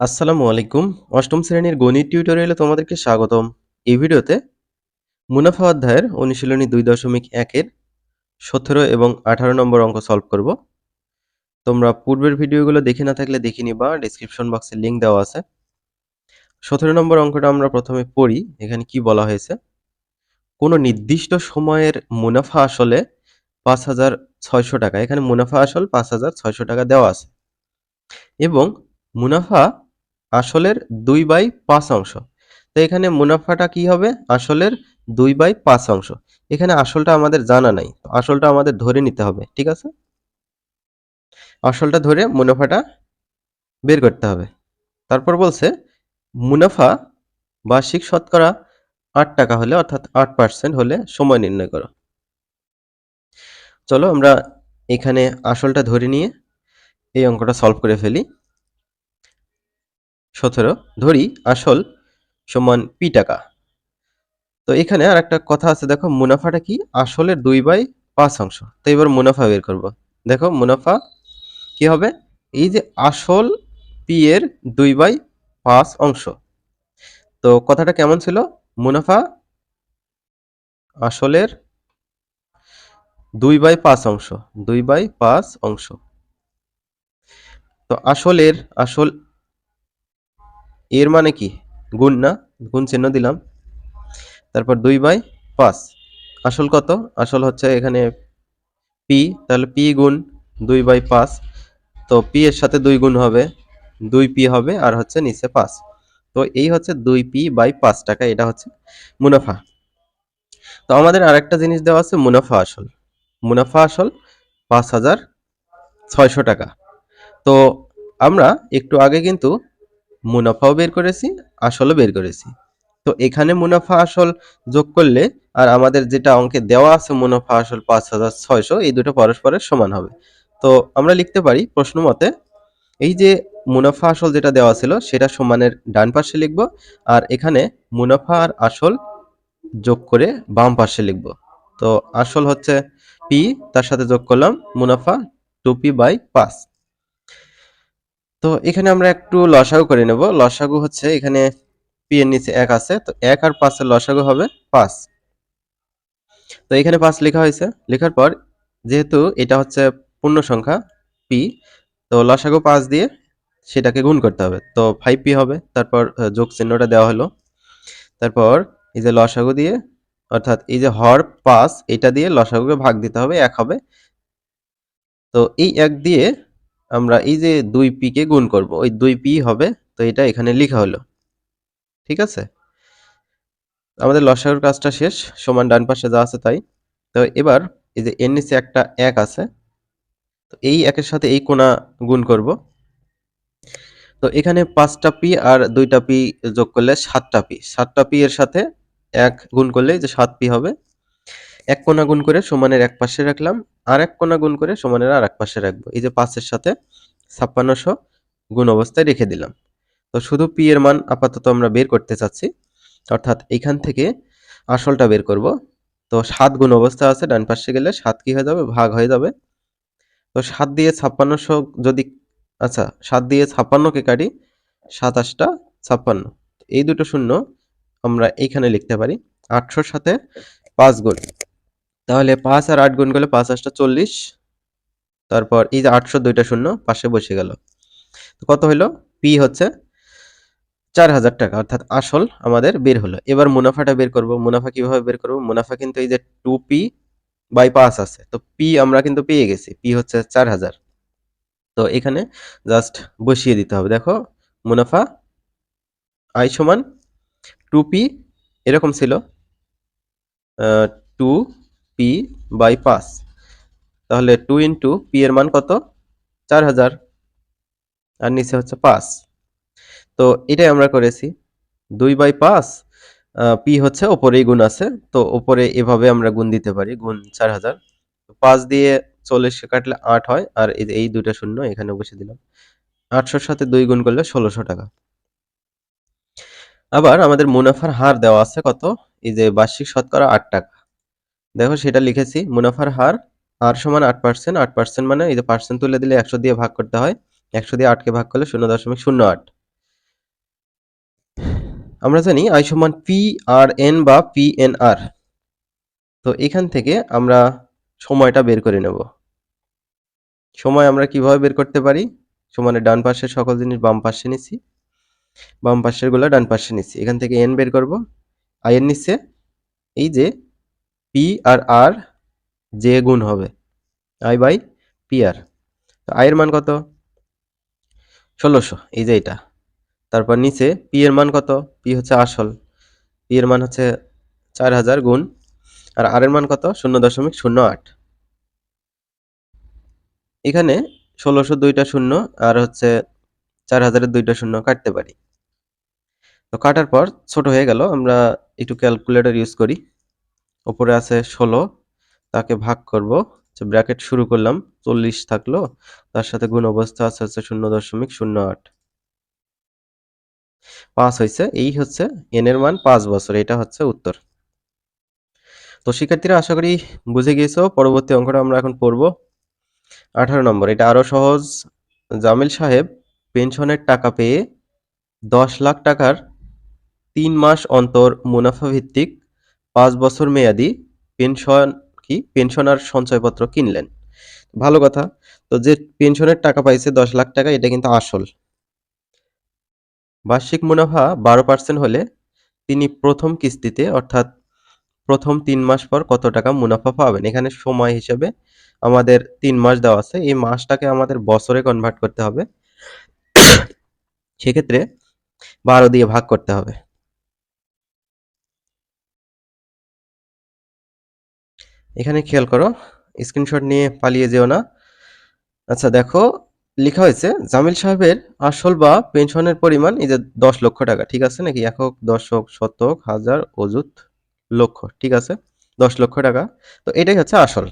আসসালামু আলাইকুম। অষ্টম শ্রেণীর গণিত টিউটোরিয়ালে তোমাদেরকে স্বাগতম। এই ভিডিওতে মুনাফা অধ্যায়ের অনুশীলনী ২.১ এর ১৭ এবং ১৮ নম্বর অঙ্ক সলভ করব। তোমরা পূর্বের ভিডিওগুলো দেখে না থাকলে দেখে নিবা, ডেসক্রিপশন বক্সে লিংক দেওয়া আছে। ১৭ নম্বর অঙ্কটা আমরা প্রথমে পড়ি। এখানে কি বলা হয়েছে? কোনো নির্দিষ্ট সময়ের মুনাফা আসলে ৫,৬০০ টাকা। এখানে মুনাফা আসল ৫,৬০০ টাকা দেওয়া আছে এবং মুনাফা আসলের ২/৫ অংশ। তো এখানে মুনাফাটা কি হবে? আসলের ২/৫ অংশ। এখানে আসলটা আমাদের জানা নাই। তো আসলটা আমাদের ধরে নিতে হবে। ঠিক আছে? আসলটা ধরে মুনাফাটা বের করতে হবে। তারপর বলছে মুনাফা বার্ষিক শতকরা ৮ টাকা হলে অর্থাৎ ৮% হলে সময় নির্ণয় করো। চলো আমরা এখানে আসলটা ধরে নিয়ে এই অঙ্কটা সলভ করে ফেলি। ১৭ ধরি আসল সমান পি টাকা। তো এখানে আরেকটা কথা আছে, দেখো মুনাফাটা কি? আসলের ২/৫ অংশ। তো এবার মুনাফা বের করব। দেখো মুনাফা কি হবে? এই যে আসল পি এর ২/৫ অংশ। তো কথাটা কেমন ছিল? মুনাফা আসলের ২/৫ অংশ। ২/৫ অংশ। তো আসল এর মানে কি? গুণ না? গুণ চিহ্ন দিলাম। তারপর ২/৫। আসল কত? আসল হচ্ছে এখানে পি, তাহলে পি গুণ ২/৫। তো পি এর সাথে ২ গুণ হবে, ২ পি হবে আর হচ্ছে নিচে ৫। তো এই হচ্ছে ২ পি বাই ৫ টাকা, এটা হচ্ছে মুনাফা। তো আমাদের আরেকটা জিনিস দেওয়া আছে মুনাফা আসল। মুনাফা আসল ৫,৬০০ টাকা। তো আমরা একটু আগে কিন্তু মুনাফাও বের করেছি, আসলও বের করেছি। তো এখানে মুনাফা আসল যোগ করলে আর আমাদের যেটা অঙ্কে দেওয়া আছে মুনাফা আসল ৫,৬০০, এই দুটো পরস্পরের সমান হবে। তো আমরা লিখতে পারি প্রশ্ন মতে এই যে মুনাফা আসল যেটা দেওয়া ছিল সেটা সমানের ডান পাশে লিখব, আর এখানে মুনাফা আর আসল যোগ করে বাম পাশে লিখব। তো আসল হচ্ছে পি, তার সাথে যোগ করলাম মুনাফা 2p/5। তো এখানে আমরা একটু লসাগু করে নেব। লসাগু হচ্ছে এখানে পি এর নিচে ১ আছে, তো ১ আর ৫ এর লসাগু হবে ৫। তো এখানে ৫ লেখা হয়েছে। লেখার পর যেহেতু এটা হচ্ছে পূর্ণ সংখ্যা পি, তো লসাগু ৫ দিয়ে সেটাকে গুণ করতে হবে। তো 5p হবে। তারপর যোগ চিহ্নটা দেওয়া হলো। তারপর এই যে লসাগু দিয়ে, অর্থাৎ এই যে হর ৫, এটা দিয়ে লসাগুকে ভাগ দিতে হবে, ১ হবে। তো এই ১ দিয়ে আমরা এই যে 2p কে গুণ করব, ওই 2p হবে। তো এটা এখানে লেখা হলো। ঠিক আছে? আমাদের লসাগুর কাজটা শেষ। সমান ডান পাশে যা আছে তাই। তো এবার এই যে এর নিচে একটা ১ আছে, তো এই ১ এর সাথে এই কোণা গুণ করব। তো এখানে ৫টা পি আর ২টা পি যোগ করলে ৭টা পি। ৭টা পি এর সাথে ১ গুণ করলে যে ৭p হবে। ১ কোণা গুণ করে সমানের এক পাশে রাখলাম, আর ১ কোণা গুণ করে সমানের আর এক পাশে রাখবো। এই যে ৫ এর সাথে ৫৬০০ গুণ অবস্থায় রেখে দিলাম। তো শুধু পি এর মান আপাতত আমরা বের করতে চাচ্ছি, অর্থাৎ এখান থেকে আসলটা বের করব। তো ৭ গুণ অবস্থা আছে, ডান পাশে গেলে ৭ কি হয়ে যাবে? ভাগ হয়ে যাবে। তো ৭ দিয়ে ৫৬০০ যদি, আচ্ছা ৭ দিয়ে ৫৬ কে কাটি, ৭ ৮ টা ৫৬। এই দুটো শূন্য আমরা এইখানে লিখতে পারি। ৮০০ সাথে ৫ গুণ, তাহলে ৫ আর ৮ গুণ করলে ৫ ৮ টা ৪০। তারপর এই যে ৮০০ দুইটা শূন্য পাশে বসে গেল। তো কত হইলো? পি হচ্ছে ৪,০০০ টাকা, অর্থাৎ আসল আমাদের বের হলো। এবার মুনাফাটা বের করব। মুনাফা কিভাবে বের করব? মুনাফা কিন্তু এই যে 2p/5 আছে। তো পি আমরা কিন্তু পেয়ে গেছি। পি হচ্ছে ৪,০০০। তো এখানে জাস্ট বসিয়ে দিতে হবে। দেখো মুনাফা আই সমান 2p, এরকম ছিল 2p/5। তাহলে 2 ইন্টু পি এর মান কত? ৪,০০০, আর নিচে হচ্ছে ৫। তো এটাই আমরা করেছি। 2/5, পি হচ্ছে ওপরেই গুণ আছে। তো ওপরে এভাবে আমরা গুণ দিতে পারি, গুণ ৪,০০০। ৫ দিয়ে ৪০ কে কাটলে ৮ হয়, আর এই দুইটা শূন্য এখানে বসে দিলাম। ৮০০ সাথে ২ গুণ করলে ১৬০০ টাকা। আবার আমাদের মুনাফার হার দেওয়া আছে কত? এই যে বার্ষিক শতকরা ৮ টাকা। দেখো সেটা লিখেছি। মুনাফার হার আর সমান ৮%। ৮% মানে এই যে পার্সেন্ট তুলে দিলে ১০০ দিয়ে ভাগ করতে হয়। ১০০ দিয়ে ৮ কে ভাগ করলে ০.০৮। আমরা জানি আই সমান পি আর এন বা পি এন আর। তো এখান থেকে আমরা সময়টা বের করে নেব। সময় আমরা কিভাবে বের করতে পারি? সমানের ডান পাশের সকল জিনিস বাম পাশে নিছি, বাম পাশের গুলো ডান পাশে নিছি। এখান থেকে এন বের করব। আই এর নিচে এই যে পি আর আর যে গুণ হবে I by P R. I এর মান কত? ১৬০০, এই যে এটা। তারপর নিচে পি এর মান কত? পি হচ্ছে আসল, পি এর মান হচ্ছে ৪০০০ গুণ, আর আর এর মান কত? ০.০৮। এখানে ১৬০০ দুইটা শূন্য আর হচ্ছে ৪০০০ এর দুইটা শূন্য কাটতে পারি। তো কাটার পর ছোট হয়ে গেল, আমরা একটু ক্যালকুলেটর ইউজ করি। উপরে আছে ১৬, তাকে ভাগ করব, ব্র্যাকেট শুরু করলাম, ৪০ থাকলো, তার সাথে গুণ অবস্থা আছে হচ্ছে ০.০৮। ৫ হয়েছে, এই হচ্ছে এন এর মান ৫ বছর, এটা হচ্ছে উত্তর। তো শিক্ষার্থীরা আশা করি বুঝে গিয়েছো। পরবর্তী অঙ্কটা আমরা এখন পড়ব ১৮ নম্বর। এটা আরো সহজ। জামিল সাহেব পেনশনের টাকা পেয়ে ১০ লাখ টাকার ৩ মাস অন্তর মুনাফা ভিত্তিক ৫ বছর মেয়াদি পেনশনার সঞ্চয়পত্র কিনলেন। ভালো কথা। তো যে পেনশনের টাকা পাইছে ১০ লাখ টাকা, এটা কিন্তু আসল। বার্ষিক মুনাফা ১২% হলে তিনি প্রথম কিস্তিতে অর্থাৎ প্রথম ৩ মাস পর কত টাকা মুনাফা পাবেন? এখানে সময় হিসেবে আমাদের ৩ মাস দেওয়া আছে। এই মাসটাকে আমাদের বছরে কনভার্ট করতে হবে। সেক্ষেত্রে ১২ দিয়ে ভাগ করতে হবে। এখানে খেয়াল করো, স্ক্রিনশট নিয়ে পালিয়ে যেও না। আচ্ছা দেখো, লেখা হয়েছে জামিল সাহেবের আসল বা পেনশনের পরিমাণ এই যে ১০ লক্ষ টাকা, ঠিক আছে নাকি? একক, দশক, শতক, হাজার, অযুত, লক্ষ, ঠিক আছে? ১০ লক্ষ টাকা। তো এটাই হচ্ছে আসল।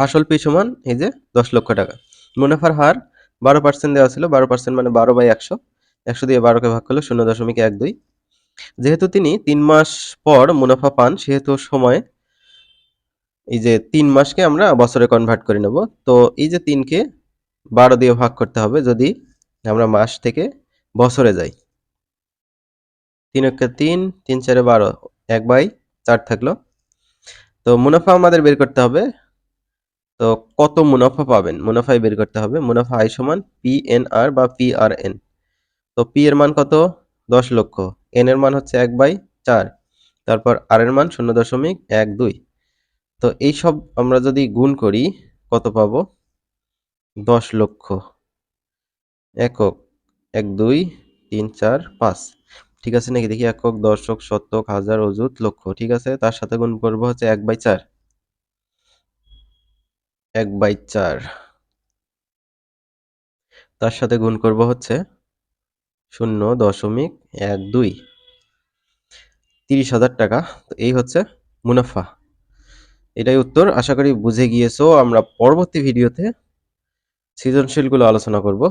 আসল পি সমান এই যে ১০ লক্ষ টাকা। মুনাফার হার ১২% দেওয়া ছিল, ১২% মানে ১২/১০০। ১০০ দিয়ে ১২কে ভাগ করলে ০.১২। যেহেতু তিনি ৩ মাস পর মুনাফা পান, সেহেতু সময় এই যে ৩ মাসকে আমরা বছরে কনভার্ট করে নেব। তো এই যে ৩ কে ১২ দিয়ে ভাগ করতে হবে যদি আমরা মাস থেকে বছরে যাই। ৩ একে ৩, ৩ চারে ১২, ১/৪ থাকলো। তো মুনাফা আমাদের বের করতে হবে। তো কত মুনাফা পাবেন? মুনাফাই বের করতে হবে। মুনাফা আই সমান পিএনআর বা পিআরএন। তো পি এর মান কত? ১০ লক্ষ। এন এর মান হচ্ছে ১/৪। তারপর আর এর মান ০.১২। তো এই সব আমরা যদি গুণ করি কত পাবো? ১০ লক্ষ একক, ১, ২, ৩, ৪, ৫। ঠিক আছে নাকি? দেখি একক, দশক, শতক, হাজার, অযুত, লক্ষ। ঠিক আছে? তার সাথে গুণ করবো হচ্ছে ১/৪। ১/৪। তার সাথে গুণ করবো হচ্ছে ০.১২। ৩০,০০০ টাকা। তো এই হচ্ছে মুনাফা। এটাই উত্তর। আশা করি বুঝে গিয়েছো। আমরা পরবর্তী ভিডিওতে সৃজনশীলগুলো আলোচনা করব।